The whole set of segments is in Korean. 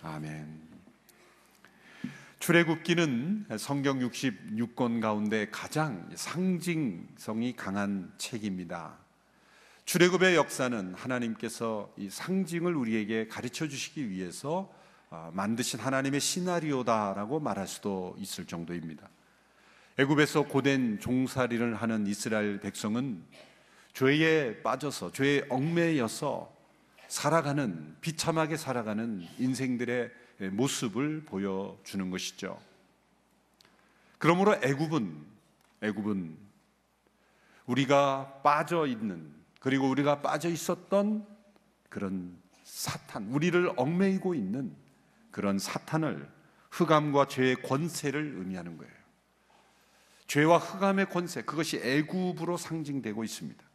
아멘. 출애굽기는 성경 66권 가운데 가장 상징성이 강한 책입니다. 출애굽의 역사는 하나님께서 이 상징을 우리에게 가르쳐 주시기 위해서 만드신 하나님의 시나리오다라고 말할 수도 있을 정도입니다. 애굽에서 고된 종살이를 하는 이스라엘 백성은 죄에 빠져서 죄에 얽매여서 살아가는, 비참하게 살아가는 인생들의 모습을 보여주는 것이죠. 그러므로 애굽은 우리가 빠져 있는, 그리고 우리가 빠져 있었던 그런 사탄, 우리를 얽매이고 있는 그런 사탄을, 흑암과 죄의 권세를 의미하는 거예요. 죄와 흑암의 권세, 그것이 애굽으로 상징되고 있습니다.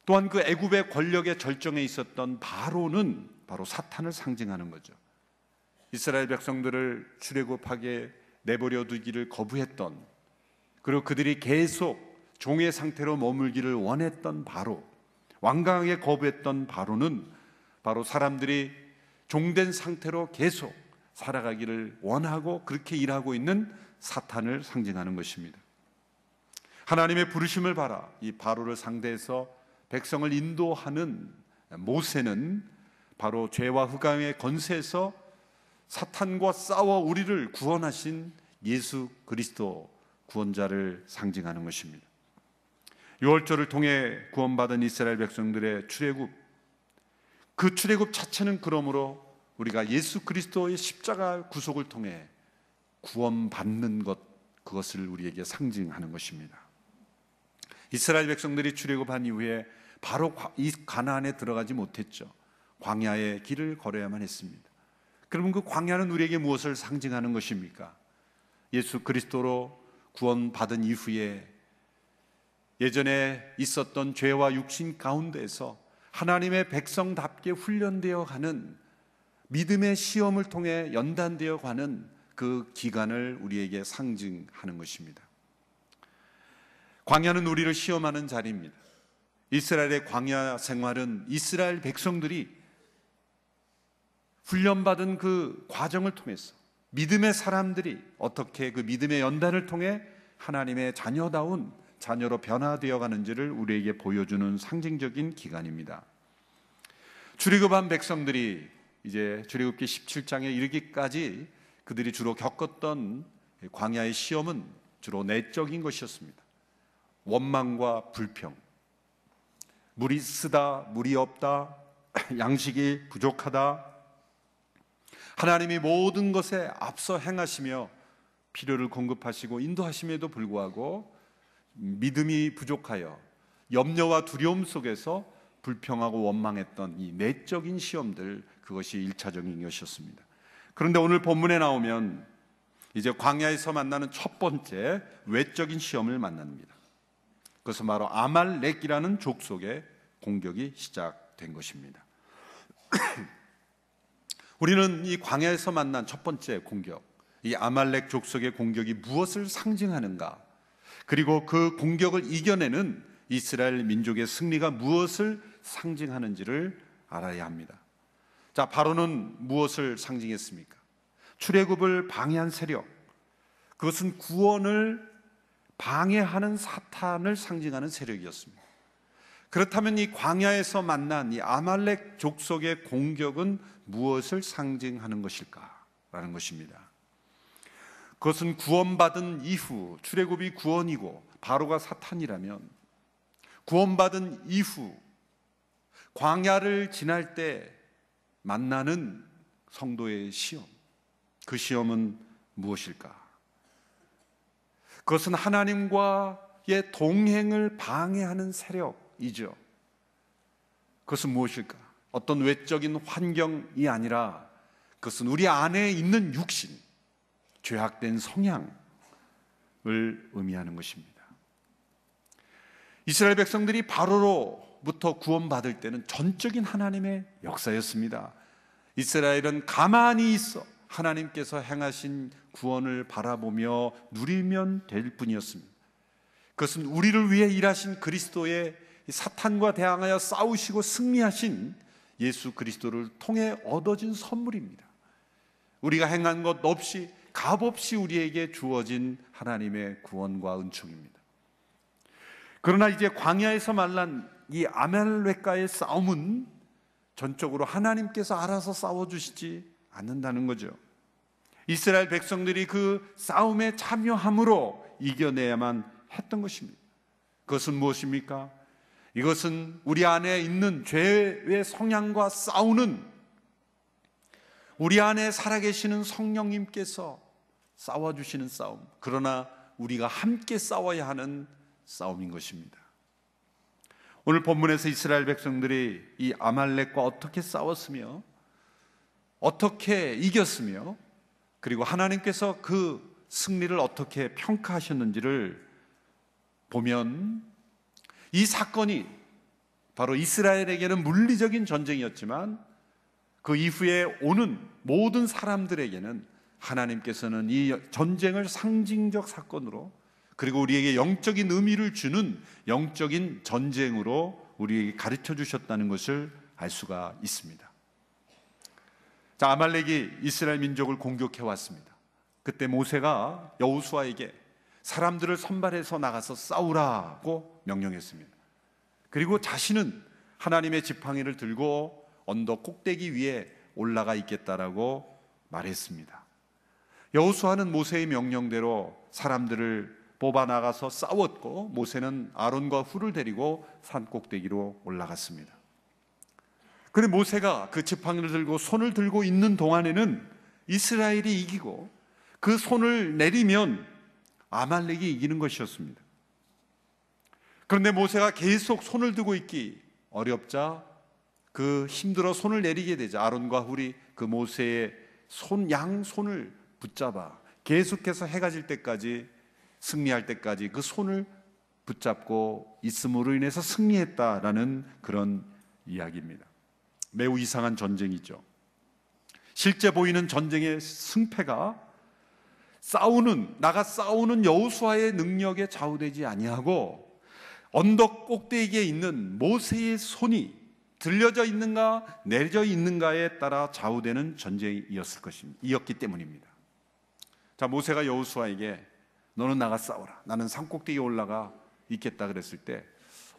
또한 그 애굽의 권력의 절정에 있었던 바로는 바로 사탄을 상징하는 거죠. 이스라엘 백성들을 출애굽하게 내버려 두기를 거부했던, 그리고 그들이 계속 종의 상태로 머물기를 원했던 바로, 완강하게 거부했던 바로는 바로 사람들이 종된 상태로 계속 살아가기를 원하고 그렇게 일하고 있는 사탄을 상징하는 것입니다. 하나님의 부르심을 받아 이 바로를 상대해서 백성을 인도하는 모세는 바로 죄와 흑암의 권세에서 사탄과 싸워 우리를 구원하신 예수 그리스도 구원자를 상징하는 것입니다. 유월절을 통해 구원받은 이스라엘 백성들의 출애굽, 그 출애굽 자체는 그러므로 우리가 예수 그리스도의 십자가 구속을 통해 구원받는 것, 그것을 우리에게 상징하는 것입니다. 이스라엘 백성들이 출애굽한 이후에 바로 이 가나안에 들어가지 못했죠. 광야의 길을 걸어야만 했습니다. 그러면 그 광야는 우리에게 무엇을 상징하는 것입니까? 예수 그리스도로 구원받은 이후에 예전에 있었던 죄와 육신 가운데에서 하나님의 백성답게 훈련되어 가는, 믿음의 시험을 통해 연단되어 가는 그 기간을 우리에게 상징하는 것입니다. 광야는 우리를 시험하는 자리입니다. 이스라엘의 광야 생활은 이스라엘 백성들이 훈련받은 그 과정을 통해서 믿음의 사람들이 어떻게 그 믿음의 연단을 통해 하나님의 자녀다운 자녀로 변화되어 가는지를 우리에게 보여주는 상징적인 기간입니다. 출애굽한 백성들이 이제 출애굽기 17장에 이르기까지 그들이 주로 겪었던 광야의 시험은 주로 내적인 것이었습니다. 원망과 불평, 물이 쓰다, 물이 없다, 양식이 부족하다, 하나님이 모든 것에 앞서 행하시며 필요를 공급하시고 인도하심에도 불구하고 믿음이 부족하여 염려와 두려움 속에서 불평하고 원망했던 이 내적인 시험들, 그것이 1차적인 것이었습니다. 그런데 오늘 본문에 나오면 이제 광야에서 만나는 첫 번째 외적인 시험을 만납니다. 그것은 바로 아말렉이라는 족속의 공격이 시작된 것입니다. 우리는 이 광야에서 만난 첫 번째 공격, 이 아말렉 족속의 공격이 무엇을 상징하는가, 그리고 그 공격을 이겨내는 이스라엘 민족의 승리가 무엇을 상징하는지를 알아야 합니다. 자, 바로는 무엇을 상징했습니까? 출애굽을 방해한 세력, 그것은 구원을 방해하는 사탄을 상징하는 세력이었습니다. 그렇다면 이 광야에서 만난 이 아말렉 족속의 공격은 무엇을 상징하는 것일까라는 것입니다. 그것은 구원받은 이후, 출애굽이 구원이고 바로가 사탄이라면 구원받은 이후 광야를 지날 때 만나는 성도의 시험, 그 시험은 무엇일까? 그것은 하나님과의 동행을 방해하는 세력이죠. 그것은 무엇일까? 어떤 외적인 환경이 아니라 그것은 우리 안에 있는 육신, 죄악된 성향을 의미하는 것입니다. 이스라엘 백성들이 바로로부터 구원받을 때는 전적인 하나님의 역사였습니다. 이스라엘은 가만히 있어 하나님께서 행하신 구원을 바라보며 누리면 될 뿐이었습니다. 그것은 우리를 위해 일하신 그리스도의 사탄과 대항하여 싸우시고 승리하신 예수 그리스도를 통해 얻어진 선물입니다. 우리가 행한 것 없이 값없이 우리에게 주어진 하나님의 구원과 은총입니다. 그러나 이제 광야에서 만난 이 아말렉과의 싸움은 전적으로 하나님께서 알아서 싸워주시지 않는다는 거죠. 이스라엘 백성들이 그 싸움에 참여함으로 이겨내야만 했던 것입니다. 그것은 무엇입니까? 이것은 우리 안에 있는 죄의 성향과 싸우는, 우리 안에 살아계시는 성령님께서 싸워주시는 싸움, 그러나 우리가 함께 싸워야 하는 싸움인 것입니다. 오늘 본문에서 이스라엘 백성들이 이 아말렉과 어떻게 싸웠으며 어떻게 이겼으며 그리고 하나님께서 그 승리를 어떻게 평가하셨는지를 보면, 이 사건이 바로 이스라엘에게는 물리적인 전쟁이었지만 그 이후에 오는 모든 사람들에게는 하나님께서는 이 전쟁을 상징적 사건으로, 그리고 우리에게 영적인 의미를 주는 영적인 전쟁으로 우리에게 가르쳐 주셨다는 것을 알 수가 있습니다. 자, 아말렉이 이스라엘 민족을 공격해 왔습니다. 그때 모세가 여호수아에게 사람들을 선발해서 나가서 싸우라고 명령했습니다. 그리고 자신은 하나님의 지팡이를 들고 언덕 꼭대기 위에 올라가 있겠다라고 말했습니다. 여호수아는 모세의 명령대로 사람들을 뽑아 나가서 싸웠고, 모세는 아론과 훌을 데리고 산 꼭대기로 올라갔습니다. 그런데 모세가 그 지팡이를 들고 손을 들고 있는 동안에는 이스라엘이 이기고, 그 손을 내리면 아말렉이 이기는 것이었습니다. 그런데 모세가 계속 손을 들고 있기 어렵자 그 힘들어 손을 내리게 되자 아론과 훌이 그 모세의 양손을 붙잡아 계속해서 해가 질 때까지, 승리할 때까지 그 손을 붙잡고 있음으로 인해서 승리했다라는 그런 이야기입니다. 매우 이상한 전쟁이죠. 실제 보이는 전쟁의 승패가 나가 싸우는 여호수아의 능력에 좌우되지 아니하고 언덕 꼭대기에 있는 모세의 손이 들려져 있는가 내려져 있는가에 따라 좌우되는 전쟁이었기 때문입니다. 자, 모세가 여호수아에게 너는 나가 싸워라, 나는 산 꼭대기에 올라가 있겠다 그랬을 때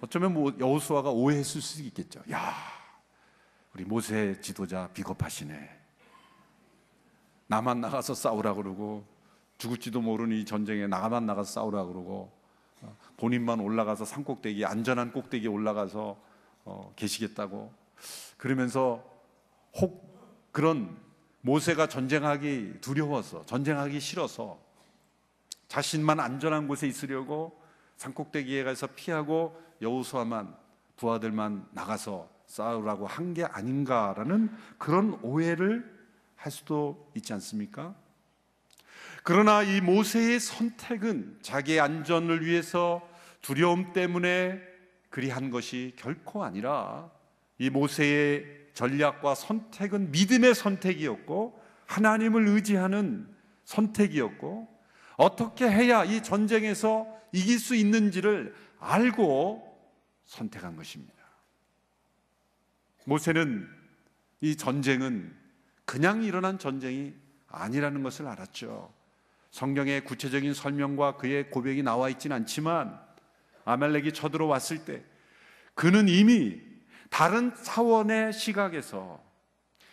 어쩌면 여호수아가 오해했을 수 있겠죠. 야, 우리 모세 지도자 비겁하시네. 나만 나가서 싸우라 그러고, 죽을지도 모르는 이 전쟁에 나만 나가서 싸우라 그러고, 본인만 올라가서 산 꼭대기, 안전한 꼭대기에 올라가서 계시겠다고, 그러면서 혹 그런 모세가 전쟁하기 두려워서, 전쟁하기 싫어서 자신만 안전한 곳에 있으려고 산꼭대기에 가서 피하고 여호수아만, 부하들만 나가서 싸우라고 한 게 아닌가라는 그런 오해를 할 수도 있지 않습니까? 그러나 이 모세의 선택은 자기의 안전을 위해서 두려움 때문에 그리한 것이 결코 아니라, 이 모세의 전략과 선택은 믿음의 선택이었고 하나님을 의지하는 선택이었고, 어떻게 해야 이 전쟁에서 이길 수 있는지를 알고 선택한 것입니다. 모세는 이 전쟁은 그냥 일어난 전쟁이 아니라는 것을 알았죠. 성경의 구체적인 설명과 그의 고백이 나와 있지는 않지만 아말렉이 쳐들어왔을 때 그는 이미 다른 차원의 시각에서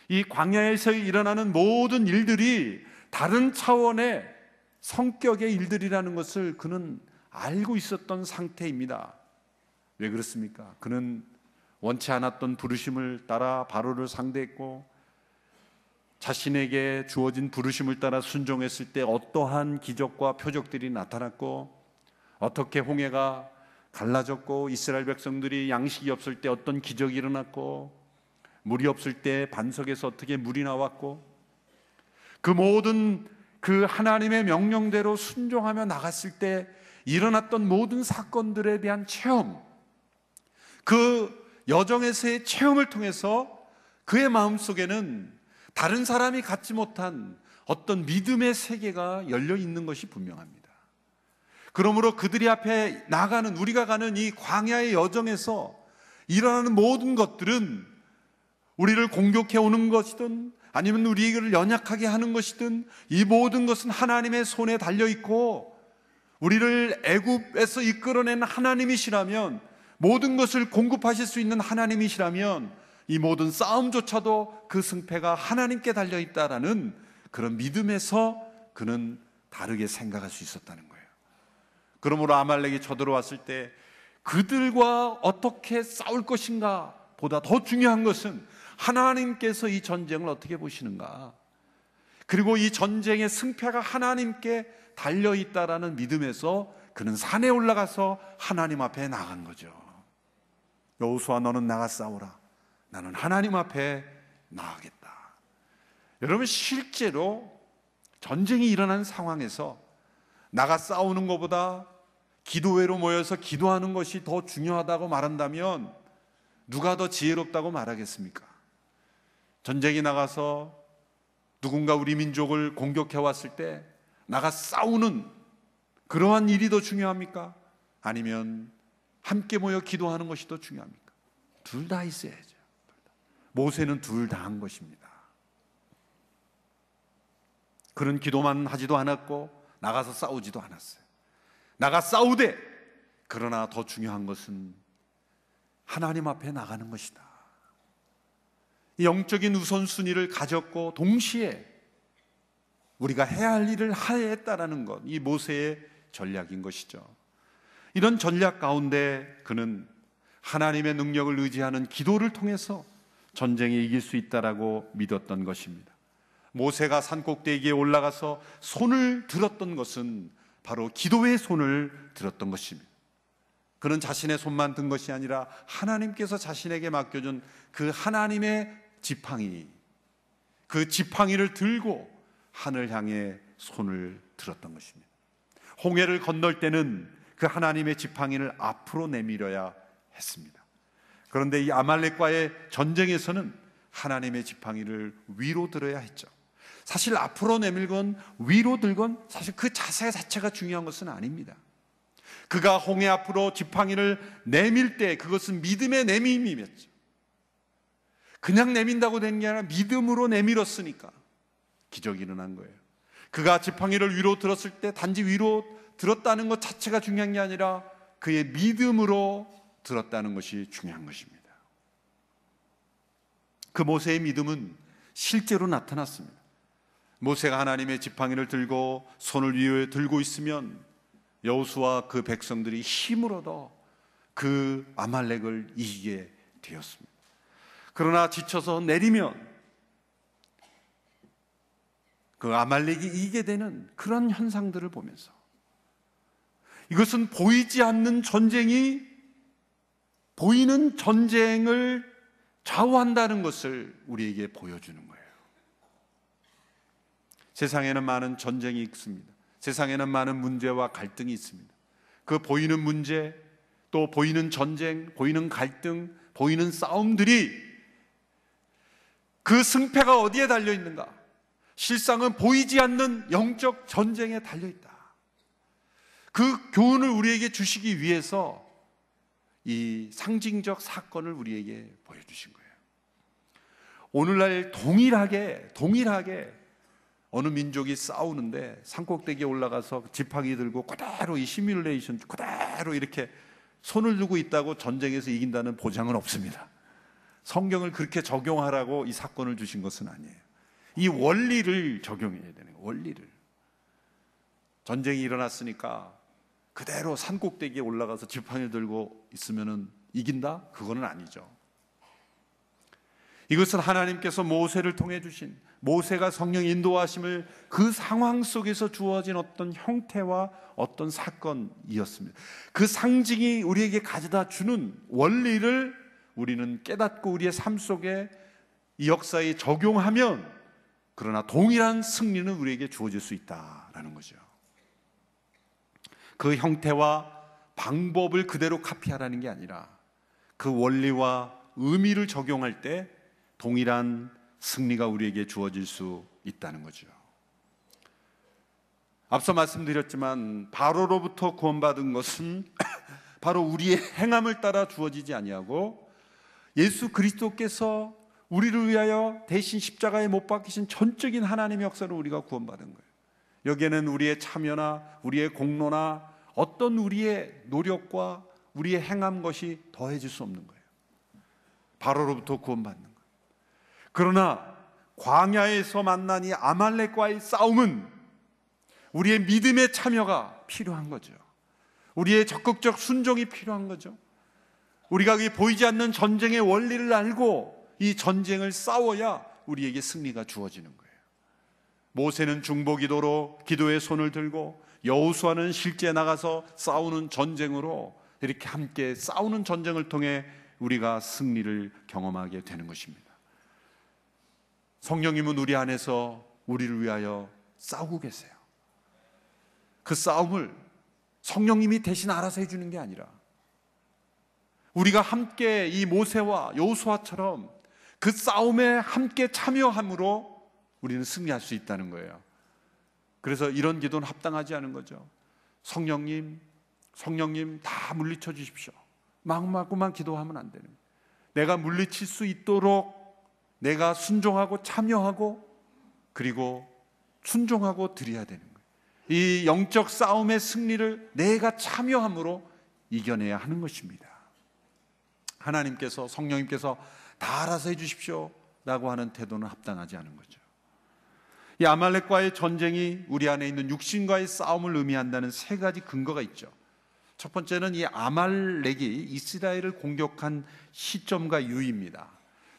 이 광야에서 일어나는 모든 일들이 다른 차원의 성격의 일들이라는 것을 그는 알고 있었던 상태입니다. 왜 그렇습니까? 그는 원치 않았던 부르심을 따라 바로를 상대했고, 자신에게 주어진 부르심을 따라 순종했을 때 어떠한 기적과 표적들이 나타났고, 어떻게 홍해가 갈라졌고, 이스라엘 백성들이 양식이 없을 때 어떤 기적이 일어났고, 물이 없을 때 반석에서 어떻게 물이 나왔고, 그 모든 그 하나님의 명령대로 순종하며 나갔을 때 일어났던 모든 사건들에 대한 체험, 그 여정에서의 체험을 통해서 그의 마음속에는 다른 사람이 갖지 못한 어떤 믿음의 세계가 열려 있는 것이 분명합니다. 그러므로 그들이 앞에 나가는, 우리가 가는 이 광야의 여정에서 일어나는 모든 것들은 우리를 공격해 오는 것이든 아니면 우리를 연약하게 하는 것이든 이 모든 것은 하나님의 손에 달려 있고, 우리를 애굽에서 이끌어낸 하나님이시라면, 모든 것을 공급하실 수 있는 하나님이시라면 이 모든 싸움조차도 그 승패가 하나님께 달려 있다라는 그런 믿음에서 그는 다르게 생각할 수 있었다는 거예요. 그러므로 아말렉이 쳐들어왔을 때 그들과 어떻게 싸울 것인가 보다 더 중요한 것은 하나님께서 이 전쟁을 어떻게 보시는가, 그리고 이 전쟁의 승패가 하나님께 달려있다라는 믿음에서 그는 산에 올라가서 하나님 앞에 나간 거죠. 여호수아, 너는 나가 싸우라. 나는 하나님 앞에 나가겠다. 여러분, 실제로 전쟁이 일어난 상황에서 나가 싸우는 것보다 기도회로 모여서 기도하는 것이 더 중요하다고 말한다면 누가 더 지혜롭다고 말하겠습니까? 전쟁에 나가서 누군가 우리 민족을 공격해 왔을 때 나가 싸우는 그러한 일이 더 중요합니까? 아니면 함께 모여 기도하는 것이 더 중요합니까? 둘 다 있어야죠. 모세는 둘 다 한 것입니다. 그런 기도만 하지도 않았고 나가서 싸우지도 않았어요. 나가 싸우되, 그러나 더 중요한 것은 하나님 앞에 나가는 것이다. 영적인 우선순위를 가졌고 동시에 우리가 해야 할 일을 하였다라는 것, 이 모세의 전략인 것이죠. 이런 전략 가운데 그는 하나님의 능력을 의지하는 기도를 통해서 전쟁에 이길 수 있다라고 믿었던 것입니다. 모세가 산꼭대기에 올라가서 손을 들었던 것은 바로 기도의 손을 들었던 것입니다. 그는 자신의 손만 든 것이 아니라 하나님께서 자신에게 맡겨준 그 하나님의 지팡이, 그 지팡이를 들고 하늘 향해 손을 들었던 것입니다. 홍해를 건널 때는 그 하나님의 지팡이를 앞으로 내밀어야 했습니다. 그런데 이 아말렉과의 전쟁에서는 하나님의 지팡이를 위로 들어야 했죠. 사실 앞으로 내밀건 위로 들건 사실 그 자세 자체가 중요한 것은 아닙니다. 그가 홍해 앞으로 지팡이를 내밀 때 그것은 믿음의 내밈이었죠. 그냥 내민다고 된 게 아니라 믿음으로 내밀었으니까 기적이 일어난 거예요. 그가 지팡이를 위로 들었을 때 단지 위로 들었다는 것 자체가 중요한 게 아니라 그의 믿음으로 들었다는 것이 중요한 것입니다. 그 모세의 믿음은 실제로 나타났습니다. 모세가 하나님의 지팡이를 들고 손을 위에 들고 있으면 여호수아와 그 백성들이 힘을 얻어 그 아말렉을 이기게 되었습니다. 그러나 지쳐서 내리면 그 아말렉이 이기게 되는 그런 현상들을 보면서 이것은 보이지 않는 전쟁이 보이는 전쟁을 좌우한다는 것을 우리에게 보여주는 거예요. 세상에는 많은 전쟁이 있습니다. 세상에는 많은 문제와 갈등이 있습니다. 그 보이는 문제, 또 보이는 전쟁, 보이는 갈등, 보이는 싸움들이 그 승패가 어디에 달려 있는가? 실상은 보이지 않는 영적 전쟁에 달려 있다. 그 교훈을 우리에게 주시기 위해서 이 상징적 사건을 우리에게 보여주신 거예요. 오늘날 동일하게 어느 민족이 싸우는데 산꼭대기에 올라가서 지팡이 들고 그대로 이 시뮬레이션 그대로 이렇게 손을 들고 있다고 전쟁에서 이긴다는 보장은 없습니다. 성경을 그렇게 적용하라고 이 사건을 주신 것은 아니에요. 이 원리를 적용해야 되는 거예요. 원리를. 전쟁이 일어났으니까 그대로 산꼭대기에 올라가서 지팡이를 들고 있으면 이긴다? 그거는 아니죠. 이것은 하나님께서 모세를 통해 주신, 모세가 성령 인도하심을 그 상황 속에서 주어진 어떤 형태와 어떤 사건이었습니다. 그 상징이 우리에게 가져다 주는 원리를 우리는 깨닫고 우리의 삶 속에 이 역사에 적용하면, 그러나 동일한 승리는 우리에게 주어질 수 있다라는 거죠. 그 형태와 방법을 그대로 카피하라는 게 아니라 그 원리와 의미를 적용할 때 동일한 승리가 우리에게 주어질 수 있다는 거죠. 앞서 말씀드렸지만 바로로부터 구원받은 것은 바로 우리의 행함을 따라 주어지지 아니하고 예수 그리스도께서 우리를 위하여 대신 십자가에 못 박히신 전적인 하나님의 역사로 우리가 구원받은 거예요. 여기에는 우리의 참여나 우리의 공로나 어떤 우리의 노력과 우리의 행한 것이 더해질 수 없는 거예요. 바로로부터 구원받는 거예요. 그러나 광야에서 만난 이 아말렉과의 싸움은 우리의 믿음의 참여가 필요한 거죠. 우리의 적극적 순종이 필요한 거죠. 우리가 이 보이지 않는 전쟁의 원리를 알고 이 전쟁을 싸워야 우리에게 승리가 주어지는 거예요. 모세는 중보기도로 기도의 손을 들고, 여호수아는 실제 나가서 싸우는 전쟁으로, 이렇게 함께 싸우는 전쟁을 통해 우리가 승리를 경험하게 되는 것입니다. 성령님은 우리 안에서 우리를 위하여 싸우고 계세요. 그 싸움을 성령님이 대신 알아서 해주는 게 아니라 우리가 함께 이 모세와 여호수아처럼 그 싸움에 함께 참여함으로 우리는 승리할 수 있다는 거예요. 그래서 이런 기도는 합당하지 않은 거죠. 성령님 다 물리쳐 주십시오. 마음만 기도하면 안 되는 거예요. 내가 물리칠 수 있도록 내가 순종하고 참여하고 그리고 순종하고 드려야 되는 거예요. 이 영적 싸움의 승리를 내가 참여함으로 이겨내야 하는 것입니다. 하나님께서, 성령님께서 다 알아서 해 주십시오 라고 하는 태도는 합당하지 않은 거죠. 이 아말렉과의 전쟁이 우리 안에 있는 육신과의 싸움을 의미한다는 세 가지 근거가 있죠. 첫 번째는 이 아말렉이 이스라엘을 공격한 시점과 유의입니다.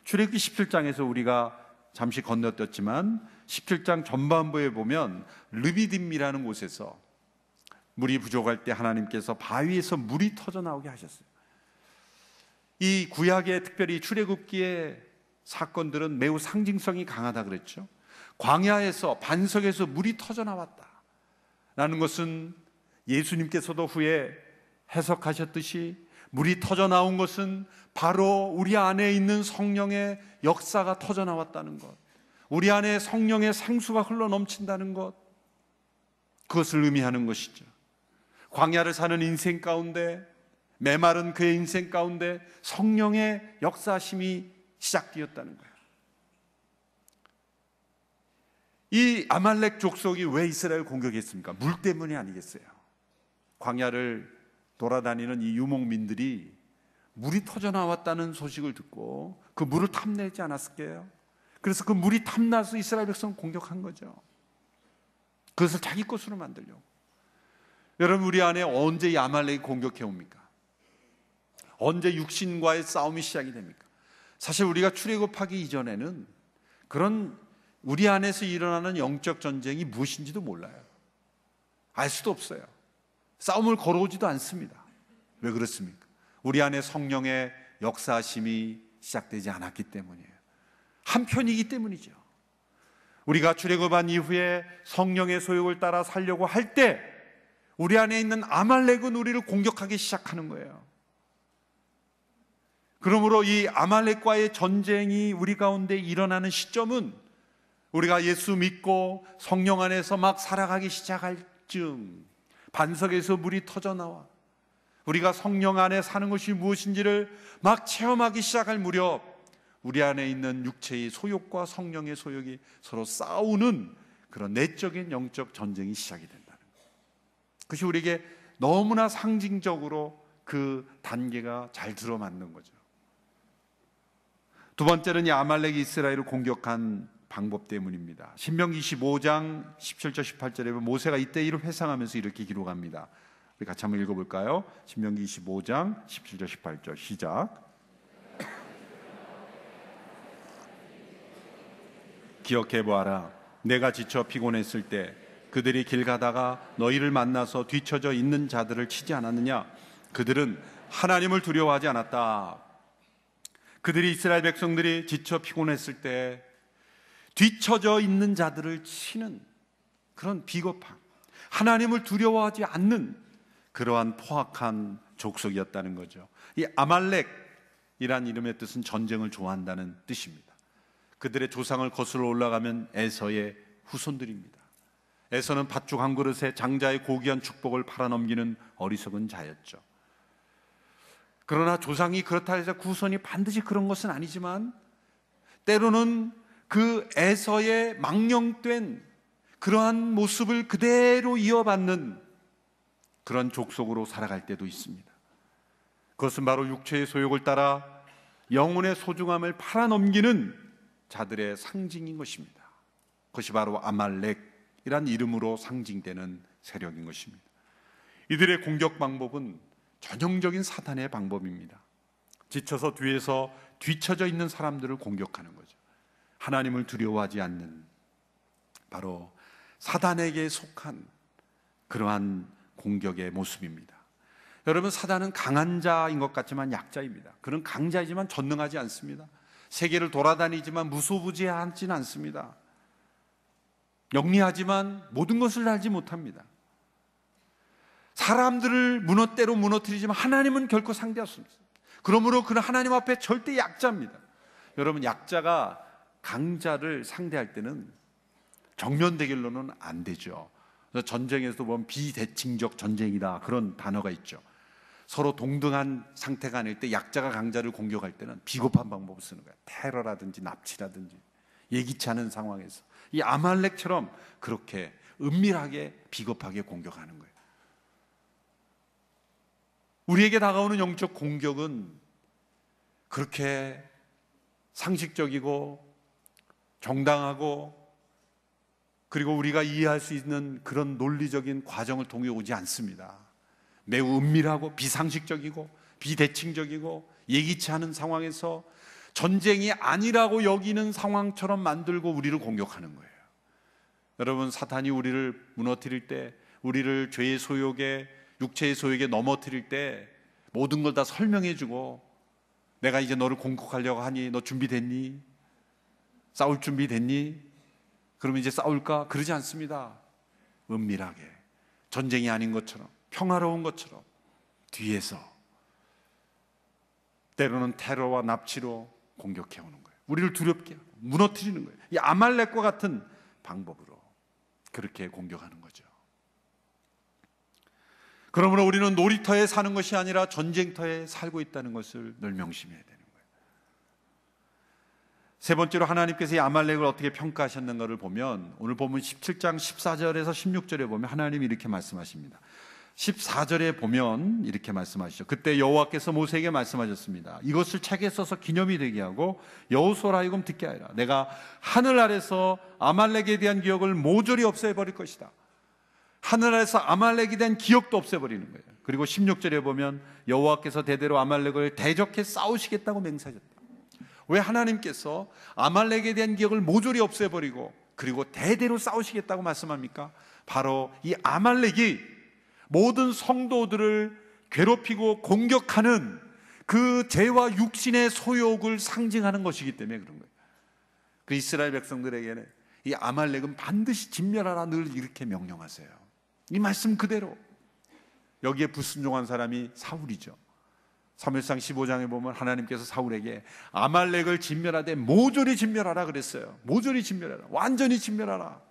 출애굽기 17장에서 우리가 잠시 건너뛰었지만 17장 전반부에 보면 르비딤이라는 곳에서 물이 부족할 때 하나님께서 바위에서 물이 터져 나오게 하셨어요. 이 구약의, 특별히 출애굽기의 사건들은 매우 상징성이 강하다 그랬죠. 광야에서, 반석에서 물이 터져 나왔다라는 것은 예수님께서도 후에 해석하셨듯이 물이 터져 나온 것은 바로 우리 안에 있는 성령의 역사가 터져 나왔다는 것, 우리 안에 성령의 생수가 흘러 넘친다는 것, 그것을 의미하는 것이죠. 광야를 사는 인생 가운데, 메마른 그의 인생 가운데 성령의 역사심이 시작되었다는 거예요. 이 아말렉 족속이 왜 이스라엘을 공격했습니까? 물 때문이 아니겠어요? 광야를 돌아다니는 이 유목민들이 물이 터져 나왔다는 소식을 듣고 그 물을 탐내지 않았을까요? 그래서 그 물이 탐나서 이스라엘 백성을 공격한 거죠. 그것을 자기 것으로 만들려고. 여러분, 우리 안에 언제 이 아말렉이 공격해 옵니까? 언제 육신과의 싸움이 시작이 됩니까? 사실 우리가 출애굽하기 이전에는 그런 우리 안에서 일어나는 영적 전쟁이 무엇인지도 몰라요. 알 수도 없어요. 싸움을 걸어오지도 않습니다. 왜 그렇습니까? 우리 안에 성령의 역사심이 시작되지 않았기 때문이에요. 한편이기 때문이죠. 우리가 출애굽한 이후에 성령의 소욕을 따라 살려고 할 때 우리 안에 있는 아말렉은 우리를 공격하기 시작하는 거예요. 그러므로 이 아말렉과의 전쟁이 우리 가운데 일어나는 시점은 우리가 예수 믿고 성령 안에서 막 살아가기 시작할 즈음, 반석에서 물이 터져 나와 우리가 성령 안에 사는 것이 무엇인지를 막 체험하기 시작할 무렵, 우리 안에 있는 육체의 소욕과 성령의 소욕이 서로 싸우는 그런 내적인 영적 전쟁이 시작이 된다는 거예요. 그것이 우리에게 너무나 상징적으로 그 단계가 잘 들어맞는 거죠. 두 번째는 이 아말렉이 이스라엘을 공격한 방법 때문입니다. 신명기 25장 17절 18절에 보면 모세가 이때 일을 회상하면서 이렇게 기록합니다. 우리 같이 한번 읽어볼까요? 신명기 25장 17절 18절 시작. 기억해보아라. 내가 지쳐 피곤했을 때 그들이 길 가다가 너희를 만나서 뒤처져 있는 자들을 치지 않았느냐? 그들은 하나님을 두려워하지 않았다. 그들이, 이스라엘 백성들이 지쳐 피곤했을 때 뒤처져 있는 자들을 치는 그런 비겁함, 하나님을 두려워하지 않는 그러한 포악한 족속이었다는 거죠. 이 아말렉이란 이름의 뜻은 전쟁을 좋아한다는 뜻입니다. 그들의 조상을 거슬러 올라가면 에서의 후손들입니다. 에서는 팥죽 한 그릇에 장자의 고귀한 축복을 팔아넘기는 어리석은 자였죠. 그러나 조상이 그렇다 해서 후손이 반드시 그런 것은 아니지만 때로는 그 에서의 망령된 그러한 모습을 그대로 이어받는 그런 족속으로 살아갈 때도 있습니다. 그것은 바로 육체의 소욕을 따라 영혼의 소중함을 팔아넘기는 자들의 상징인 것입니다. 그것이 바로 아말렉이란 이름으로 상징되는 세력인 것입니다. 이들의 공격 방법은 전형적인 사탄의 방법입니다. 지쳐서 뒤에서 뒤처져 있는 사람들을 공격하는 거죠. 하나님을 두려워하지 않는, 바로 사단에게 속한 그러한 공격의 모습입니다. 여러분, 사단은 강한 자인 것 같지만 약자입니다. 그는 강자이지만 전능하지 않습니다. 세계를 돌아다니지만 무소부지하지는 않습니다. 영리하지만 모든 것을 알지 못합니다. 사람들을 때로 무너뜨리지만 하나님은 결코 상대할 수 없습니다. 그러므로 그는 하나님 앞에 절대 약자입니다. 여러분, 약자가 강자를 상대할 때는 정면 대결로는 안 되죠. 전쟁에서도 보면 비대칭적 전쟁이다, 그런 단어가 있죠. 서로 동등한 상태가 아닐 때 약자가 강자를 공격할 때는 비겁한 방법을 쓰는 거예요. 테러라든지 납치라든지 예기치 않은 상황에서 이 아말렉처럼 그렇게 은밀하게 비겁하게 공격하는 거예요. 우리에게 다가오는 영적 공격은 그렇게 상식적이고 정당하고 그리고 우리가 이해할 수 있는 그런 논리적인 과정을 통해 오지 않습니다. 매우 은밀하고 비상식적이고 비대칭적이고 예기치 않은 상황에서 전쟁이 아니라고 여기는 상황처럼 만들고 우리를 공격하는 거예요. 여러분, 사탄이 우리를 무너뜨릴 때, 우리를 죄의 소욕에, 육체의 소욕에 넘어뜨릴 때 모든 걸 다 설명해주고, 내가 이제 너를 공격하려고 하니 너 준비됐니? 싸울 준비 됐니? 그러면 이제 싸울까? 그러지 않습니다. 은밀하게, 전쟁이 아닌 것처럼, 평화로운 것처럼 뒤에서 때로는 테러와 납치로 공격해오는 거예요. 우리를 두렵게 하고 무너뜨리는 거예요. 이 아말렉과 같은 방법으로 그렇게 공격하는 거죠. 그러므로 우리는 놀이터에 사는 것이 아니라 전쟁터에 살고 있다는 것을 늘 명심해야 되는 거예요. 세 번째로 하나님께서 이 아말렉을 어떻게 평가하셨는가를 보면, 오늘 보면 17장 14절에서 16절에 보면 하나님이 이렇게 말씀하십니다. 14절에 보면 이렇게 말씀하시죠. 그때 여호와께서 모세에게 말씀하셨습니다. 이것을 책에 써서 기념이 되게 하고 여호수아로 하여금 듣게 하라. 내가 하늘 아래서 아말렉에 대한 기억을 모조리 없애버릴 것이다. 하늘 아래서 아말렉에 대한 기억도 없애버리는 거예요. 그리고 16절에 보면 여호와께서 대대로 아말렉을 대적해 싸우시겠다고 맹세하셨다. 왜 하나님께서 아말렉에 대한 기억을 모조리 없애버리고 그리고 대대로 싸우시겠다고 말씀합니까? 바로 이 아말렉이 모든 성도들을 괴롭히고 공격하는 그 죄와 육신의 소욕을 상징하는 것이기 때문에 그런 거예요. 그 이스라엘 백성들에게는 이 아말렉은 반드시 진멸하라 늘 이렇게 명령하세요. 이 말씀 그대로. 여기에 불순종한 사람이 사울이죠. 사무엘상 15장에 보면 하나님께서 사울에게 아말렉을 진멸하되 모조리 진멸하라 그랬어요. 모조리 진멸하라, 완전히 진멸하라.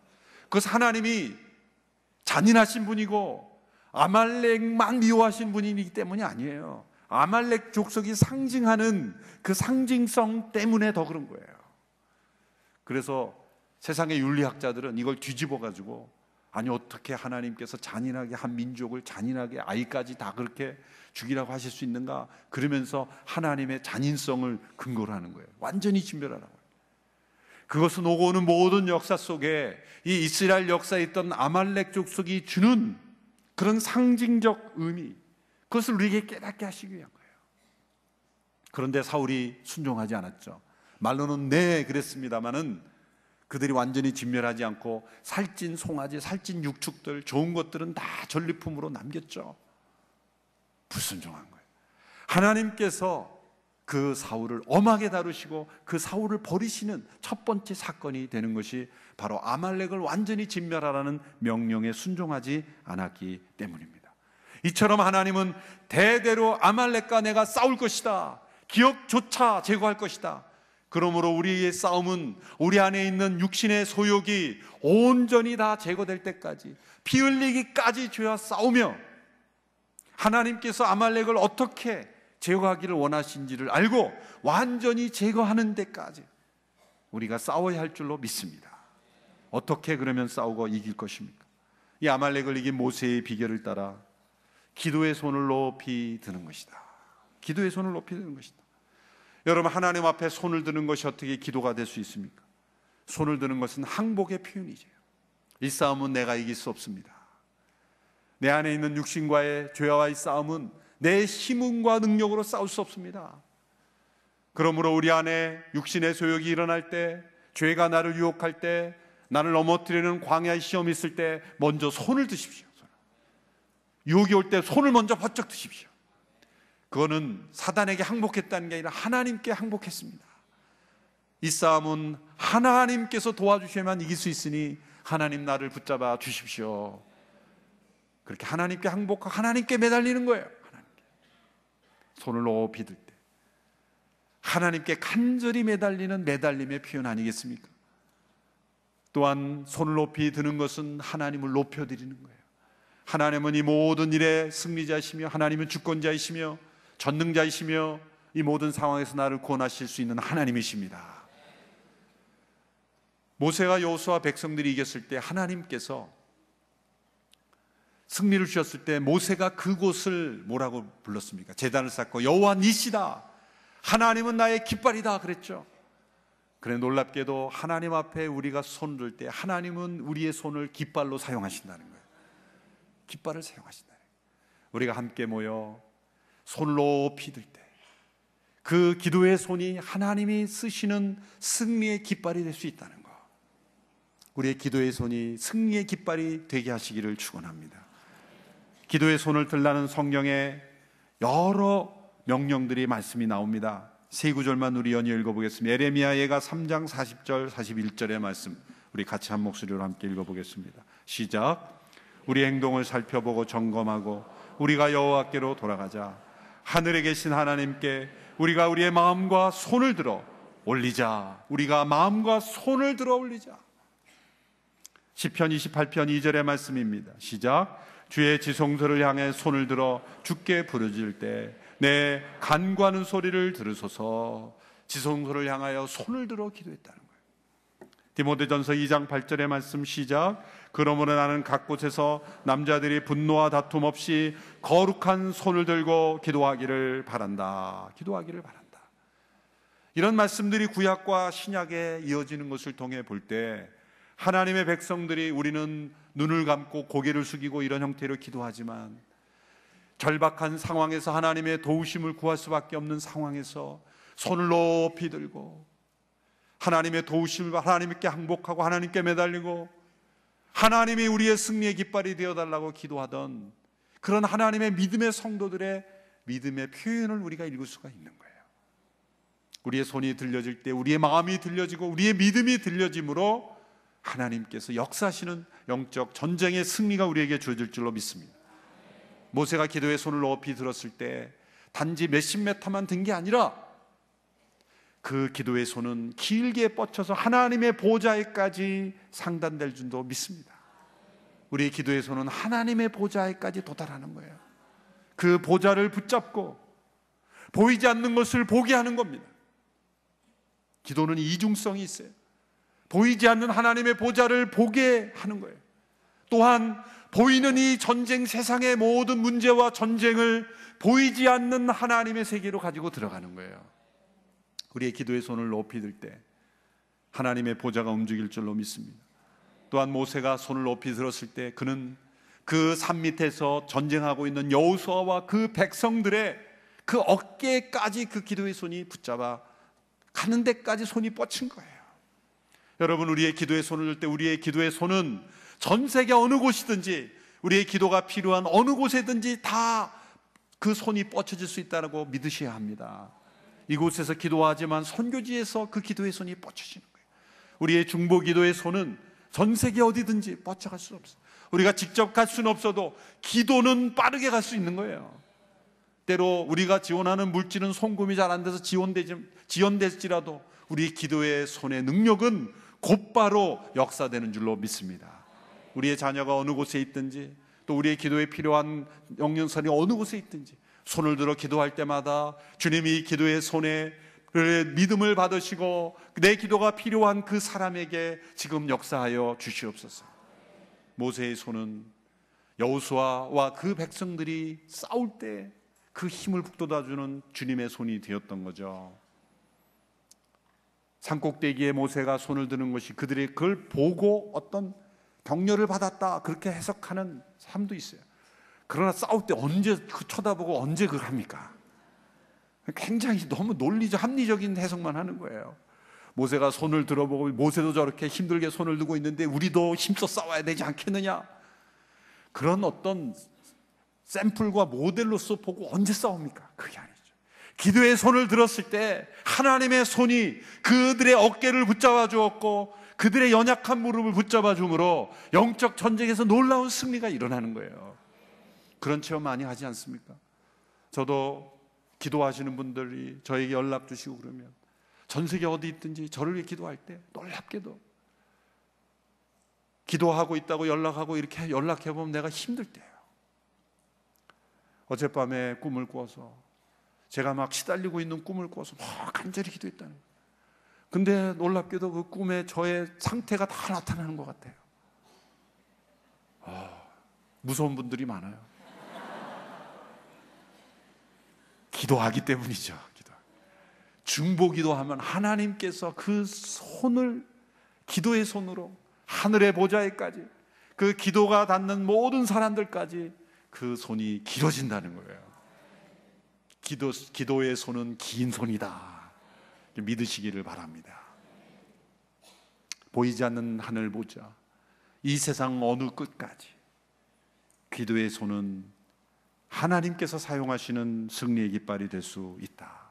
그것은 하나님이 잔인하신 분이고 아말렉만 미워하신 분이기 때문이 아니에요. 아말렉 족속이 상징하는 그 상징성 때문에 더 그런 거예요. 그래서 세상의 윤리학자들은 이걸 뒤집어 가지고, 아니 어떻게 하나님께서 잔인하게 한 민족을 잔인하게 아이까지 다 그렇게 죽이라고 하실 수 있는가, 그러면서 하나님의 잔인성을 근거로 하는 거예요. 완전히 진멸하라고. 그것은 오고 오는 모든 역사 속에 이 이스라엘 역사에 있던 아말렉 족속이 주는 그런 상징적 의미, 그것을 우리에게 깨닫게 하시기 위한 거예요. 그런데 사울이 순종하지 않았죠. 말로는 네 그랬습니다마는 그들이 완전히 진멸하지 않고 살찐 송아지, 살찐 육축들, 좋은 것들은 다 전리품으로 남겼죠. 불순종한 거예요. 하나님께서 그 사울을 엄하게 다루시고 그 사울을 버리시는 첫 번째 사건이 되는 것이 바로 아말렉을 완전히 진멸하라는 명령에 순종하지 않았기 때문입니다. 이처럼 하나님은 대대로 아말렉과 내가 싸울 것이다, 기억조차 제거할 것이다. 그러므로 우리의 싸움은 우리 안에 있는 육신의 소욕이 온전히 다 제거될 때까지, 피 흘리기까지 죄와 싸우며 하나님께서 아말렉을 어떻게 제거하기를 원하신지를 알고 완전히 제거하는 데까지 우리가 싸워야 할 줄로 믿습니다. 어떻게 그러면 싸우고 이길 것입니까? 이 아말렉을 이긴 모세의 비결을 따라 기도의 손을 높이 드는 것이다. 기도의 손을 높이 드는 것이다. 여러분, 하나님 앞에 손을 드는 것이 어떻게 기도가 될 수 있습니까? 손을 드는 것은 항복의 표현이죠. 이 싸움은 내가 이길 수 없습니다. 내 안에 있는 육신과의 죄와의 싸움은 내 힘과 능력으로 싸울 수 없습니다. 그러므로 우리 안에 육신의 소욕이 일어날 때, 죄가 나를 유혹할 때, 나를 넘어뜨리는 광야의 시험이 있을 때 먼저 손을 드십시오. 유혹이 올 때 손을 먼저 번쩍 드십시오. 그거는 사단에게 항복했다는 게 아니라 하나님께 항복했습니다. 이 싸움은 하나님께서 도와주셔야만 이길 수 있으니 하나님 나를 붙잡아 주십시오. 그렇게 하나님께 항복하고 하나님께 매달리는 거예요. 하나님께. 손을 높이 들 때 하나님께 간절히 매달리는 매달림의 표현 아니겠습니까? 또한 손을 높이 드는 것은 하나님을 높여드리는 거예요. 하나님은 이 모든 일의 승리자이시며 하나님은 주권자이시며 전능자이시며 이 모든 상황에서 나를 구원하실 수 있는 하나님이십니다. 모세가 여호수아 백성들이 이겼을 때 하나님께서 승리를 주셨을 때 모세가 그곳을 뭐라고 불렀습니까? 제단을 쌓고 여호와 니시다, 하나님은 나의 깃발이다 그랬죠. 그래, 놀랍게도 하나님 앞에 우리가 손을 들 때 하나님은 우리의 손을 깃발로 사용하신다는 거예요. 깃발을 사용하신다는 거예요. 우리가 함께 모여 손을 높이 들 때 그 기도의 손이 하나님이 쓰시는 승리의 깃발이 될 수 있다는 것, 우리의 기도의 손이 승리의 깃발이 되게 하시기를 축원합니다. 기도의 손을 들라는 성경에 여러 명령들이 말씀이 나옵니다. 세 구절만 우리 연이어 읽어보겠습니다. 에레미야 예가 3장 40절 41절의 말씀, 우리 같이 한 목소리로 함께 읽어보겠습니다. 시작. 우리 행동을 살펴보고 점검하고 우리가 여호와께로 돌아가자. 하늘에 계신 하나님께 우리가 우리의 마음과 손을 들어 올리자. 우리가 마음과 손을 들어 올리자. 시편 28편 2절의 말씀입니다. 시작. 주의 지성소를 향해 손을 들어 주께 부르짖을 때 내 간구하는 소리를 들으소서. 지성소를 향하여 손을 들어 기도했다는 거예요. 디모데전서 2장 8절의 말씀 시작. 그러므로 나는 각 곳에서 남자들이 분노와 다툼 없이 거룩한 손을 들고 기도하기를 바란다. 기도하기를 바란다. 이런 말씀들이 구약과 신약에 이어지는 것을 통해 볼 때 하나님의 백성들이, 우리는 눈을 감고 고개를 숙이고 이런 형태로 기도하지만 절박한 상황에서 하나님의 도우심을 구할 수밖에 없는 상황에서 손을 높이 들고 하나님의 도우심을 하나님께 항복하고 하나님께 매달리고 하나님이 우리의 승리의 깃발이 되어달라고 기도하던 그런 하나님의 믿음의 성도들의 믿음의 표현을 우리가 읽을 수가 있는 거예요. 우리의 손이 들려질 때 우리의 마음이 들려지고 우리의 믿음이 들려짐으로 하나님께서 역사하시는 영적 전쟁의 승리가 우리에게 주어질 줄로 믿습니다. 모세가 기도의 손을 높이 들었을 때 단지 몇십 메타만 든 게 아니라 그 기도의 손은 길게 뻗쳐서 하나님의 보좌에까지 상단될 줄도 믿습니다. 우리의 기도의 손은 하나님의 보좌에까지 도달하는 거예요. 그 보좌를 붙잡고 보이지 않는 것을 보게 하는 겁니다. 기도는 이중성이 있어요. 보이지 않는 하나님의 보좌를 보게 하는 거예요. 또한 보이는 이 전쟁, 세상의 모든 문제와 전쟁을 보이지 않는 하나님의 세계로 가지고 들어가는 거예요. 우리의 기도의 손을 높이 들 때 하나님의 보좌가 움직일 줄로 믿습니다. 또한 모세가 손을 높이 들었을 때 그는 그 산 밑에서 전쟁하고 있는 여호수아와 그 백성들의 그 어깨까지 그 기도의 손이 붙잡아 가는 데까지 손이 뻗친 거예요. 여러분, 우리의 기도의 손을 들 때 우리의 기도의 손은 전 세계 어느 곳이든지 우리의 기도가 필요한 어느 곳에든지 다 그 손이 뻗쳐질 수 있다고 믿으셔야 합니다. 이곳에서 기도하지만 선교지에서 그 기도의 손이 뻗쳐지는 거예요. 우리의 중보 기도의 손은 전 세계 어디든지 뻗쳐갈 수 없어요. 우리가 직접 갈 수는 없어도 기도는 빠르게 갈 수 있는 거예요. 때로 우리가 지원하는 물질은 송금이 잘 안 돼서 지연될지라도 우리 기도의 손의 능력은 곧바로 역사되는 줄로 믿습니다. 우리의 자녀가 어느 곳에 있든지 또 우리의 기도에 필요한 영양선이 어느 곳에 있든지 손을 들어 기도할 때마다 주님이 기도의 손에 믿음을 받으시고 내 기도가 필요한 그 사람에게 지금 역사하여 주시옵소서. 모세의 손은 여호수아와 그 백성들이 싸울 때 그 힘을 북돋아주는 주님의 손이 되었던 거죠. 산꼭대기에 모세가 손을 드는 것이 그들이 그걸 보고 어떤 격려를 받았다 그렇게 해석하는 사람도 있어요. 그러나 싸울 때 언제 쳐다보고 언제 그걸 합니까? 굉장히 너무 논리적 합리적인 해석만 하는 거예요. 모세가 손을 들어보고 모세도 저렇게 힘들게 손을 들고 있는데 우리도 힘써 싸워야 되지 않겠느냐, 그런 어떤 샘플과 모델로서 보고 언제 싸웁니까? 그게 아니죠. 기도의 손을 들었을 때 하나님의 손이 그들의 어깨를 붙잡아 주었고 그들의 연약한 무릎을 붙잡아 줌으로 영적 전쟁에서 놀라운 승리가 일어나는 거예요. 그런 체험 많이 하지 않습니까? 저도 기도하시는 분들이 저에게 연락 주시고 그러면 전 세계 어디 있든지 저를 위해 기도할 때 놀랍게도 기도하고 있다고 연락하고 이렇게 연락해보면 내가 힘들 때예요. 어젯밤에 꿈을 꿔서 제가 막 시달리고 있는 꿈을 꿔서 막 간절히 기도했다는 거예요. 근데 놀랍게도 그 꿈에 저의 상태가 다 나타나는 것 같아요. 무서운 분들이 많아요. 기도하기 때문이죠. 중보 기도하면 하나님께서 그 손을 기도의 손으로 하늘의 보좌에까지 그 기도가 닿는 모든 사람들까지 그 손이 길어진다는 거예요. 기도의 손은 긴 손이다. 믿으시기를 바랍니다. 보이지 않는 하늘 보좌, 이 세상 어느 끝까지 기도의 손은 하나님께서 사용하시는 승리의 깃발이 될 수 있다.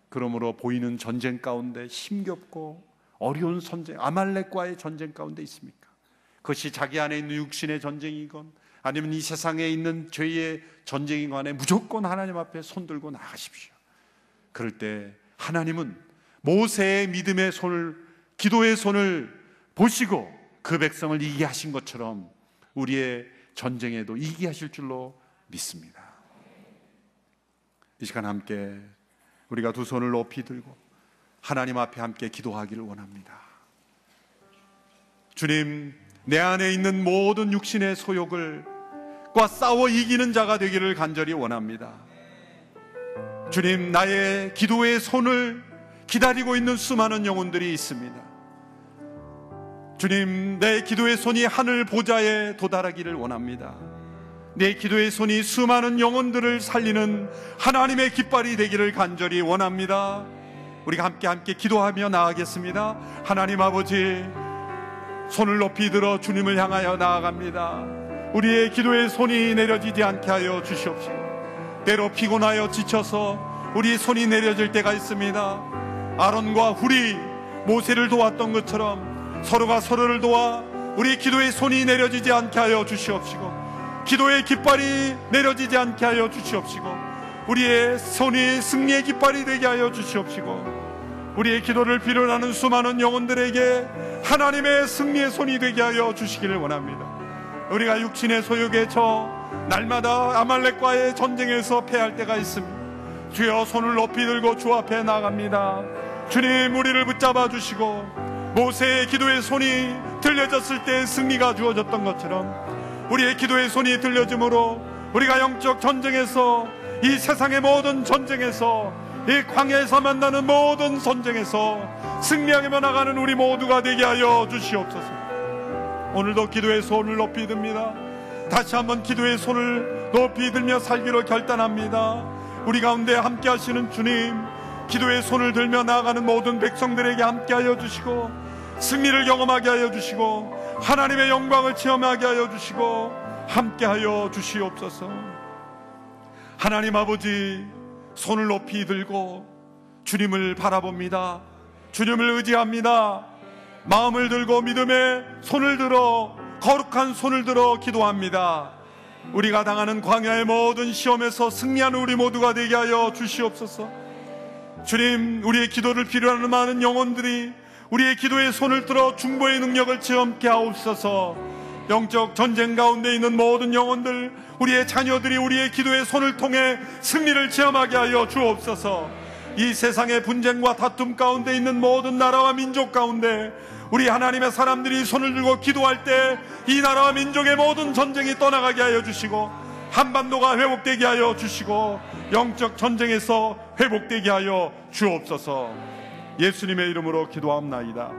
그러므로 보이는 전쟁 가운데 힘겹고 어려운 전쟁, 아말렉과의 전쟁 가운데 있습니까? 그것이 자기 안에 있는 육신의 전쟁이건 아니면 이 세상에 있는 죄의 전쟁인 간에 무조건 하나님 앞에 손들고 나가십시오. 그럴 때 하나님은 모세의 믿음의 손을, 기도의 손을 보시고 그 백성을 이기게 하신 것처럼 우리의 전쟁에도 이기게 하실 줄로 믿습니다. 이 시간 함께 우리가 두 손을 높이 들고 하나님 앞에 함께 기도하기를 원합니다. 주님, 내 안에 있는 모든 육신의 소욕을과 싸워 이기는 자가 되기를 간절히 원합니다. 주님, 나의 기도의 손을 기다리고 있는 수많은 영혼들이 있습니다. 주님, 내 기도의 손이 하늘 보좌에 도달하기를 원합니다. 내 기도의 손이 수많은 영혼들을 살리는 하나님의 깃발이 되기를 간절히 원합니다. 우리가 함께 기도하며 나아가겠습니다. 하나님 아버지, 손을 높이 들어 주님을 향하여 나아갑니다. 우리의 기도의 손이 내려지지 않게 하여 주시옵시고, 때로 피곤하여 지쳐서 우리 손이 내려질 때가 있습니다. 아론과 훌이 모세를 도왔던 것처럼 서로가 서로를 도와 우리 기도의 손이 내려지지 않게 하여 주시옵시고, 기도의 깃발이 내려지지 않게 하여 주시옵시고, 우리의 손이 승리의 깃발이 되게 하여 주시옵시고, 우리의 기도를 필요로 하는 수많은 영혼들에게 하나님의 승리의 손이 되게 하여 주시기를 원합니다. 우리가 육신의 소욕에 저 날마다 아말렉과의 전쟁에서 패할 때가 있습니다. 주여, 손을 높이 들고 주 앞에 나갑니다. 주님, 우리를 붙잡아 주시고 모세의 기도의 손이 들려졌을 때 승리가 주어졌던 것처럼 우리의 기도의 손이 들려짐으로 우리가 영적 전쟁에서, 이 세상의 모든 전쟁에서, 이 광야에서 만나는 모든 전쟁에서 승리하며 나가는 우리 모두가 되게 하여 주시옵소서. 오늘도 기도의 손을 높이 듭니다. 다시 한번 기도의 손을 높이 들며 살기로 결단합니다. 우리 가운데 함께 하시는 주님, 기도의 손을 들며 나아가는 모든 백성들에게 함께 하여 주시고 승리를 경험하게 하여 주시고 하나님의 영광을 체험하게 하여 주시고 함께 하여 주시옵소서. 하나님 아버지, 손을 높이 들고 주님을 바라봅니다. 주님을 의지합니다. 마음을 들고 믿음의 손을 들어, 거룩한 손을 들어 기도합니다. 우리가 당하는 광야의 모든 시험에서 승리하는 우리 모두가 되게 하여 주시옵소서. 주님, 우리의 기도를 필요로 하는 많은 영혼들이 우리의 기도의 손을 들어 중보의 능력을 체험케 하옵소서. 영적 전쟁 가운데 있는 모든 영혼들, 우리의 자녀들이 우리의 기도의 손을 통해 승리를 체험하게 하여 주옵소서. 이 세상의 분쟁과 다툼 가운데 있는 모든 나라와 민족 가운데 우리 하나님의 사람들이 손을 들고 기도할 때 이 나라와 민족의 모든 전쟁이 떠나가게 하여 주시고, 한반도가 회복되게 하여 주시고, 영적 전쟁에서 회복되게 하여 주옵소서. 예수님의 이름으로 기도합나이다.